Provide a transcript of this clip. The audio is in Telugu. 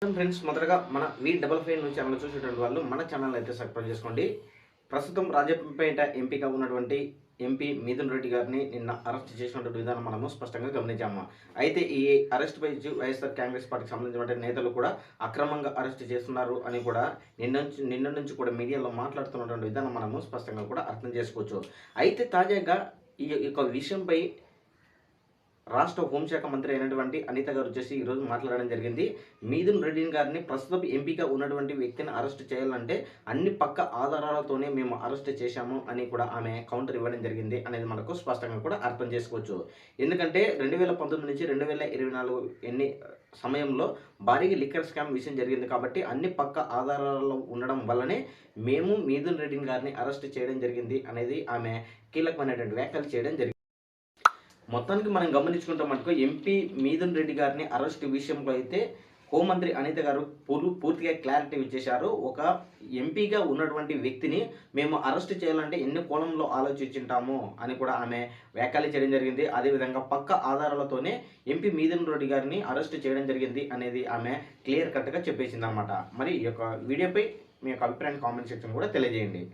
ఫ్రెండ్స్, మొదటగా మన V55 ఛానల్ చూసేటువంటి వాళ్ళు మన ఛానల్ అయితే సబ్స్క్రైబ్ చేసుకోండి. ప్రస్తుతం రాజంపేట ఎంపీగా ఉన్నటువంటి ఎంపీ మిథున్ రెడ్డి గారిని నిన్న అరెస్ట్ చేసినటువంటి విధానం మనము స్పష్టంగా గమనించాము. అయితే ఈ అరెస్ట్ పై వైఎస్ఆర్ కాంగ్రెస్ పార్టీకి సంబంధించిన నేతలు కూడా అక్రమంగా అరెస్ట్ చేస్తున్నారు అని కూడా నిన్న నుంచి కూడా మీడియాలో మాట్లాడుతున్నటువంటి విధానం మనము స్పష్టంగా కూడా అర్థం చేసుకోవచ్చు. అయితే తాజాగా ఈ యొక్క విషయంపై రాష్ట్ర హోంశాఖ మంత్రి అయినటువంటి అనిత గారు వచ్చేసి ఈరోజు మాట్లాడడం జరిగింది. మిథున్ రెడ్డి గారిని ప్రస్తుతం ఎంపీగా ఉన్నటువంటి వ్యక్తిని అరెస్ట్ చేయాలంటే అన్ని పక్క ఆధారాలతోనే మేము అరెస్ట్ చేశాము అని కూడా ఆమె కౌంటర్ ఇవ్వడం జరిగింది అనేది మనకు స్పష్టంగా కూడా అర్థం చేసుకోవచ్చు. ఎందుకంటే 2019 నుంచి 2024 సమయంలో భారీగా లిక్కర్ స్కామ్ విషయం జరిగింది కాబట్టి అన్ని పక్క ఆధారాలు ఉండడం వల్లనే మేము మిథున్ రెడ్డి గారిని అరెస్ట్ చేయడం జరిగింది అనేది ఆమె కీలకమైనటువంటి వ్యాఖ్యలు చేయడం జరిగింది. మొత్తానికి మనం గమనించుకుంటే మటుకు ఎంపీ మిథున్ రెడ్డి గారిని అరెస్ట్ విషయంలో అయితే హోంమంత్రి అనిత గారు పూర్తిగా క్లారిటీ ఇచ్చేశారు. ఒక ఎంపీగా ఉన్నటువంటి వ్యక్తిని మేము అరెస్ట్ చేయాలంటే ఎన్ని కోణంలో ఆలోచించుంటాము అని కూడా ఆమె వ్యాఖ్యలు చేయడం జరిగింది. అదేవిధంగా పక్క ఆధారాలతోనే ఎంపీ మిథున్ రెడ్డి గారిని అరెస్ట్ చేయడం జరిగింది అనేది ఆమె క్లియర్ కట్గా చెప్పేసింది అనమాట. మరి ఈ యొక్క వీడియోపై మీ యొక్క అభిప్రాయాన్ని కామెంట్ సెక్షన్ కూడా తెలియజేయండి.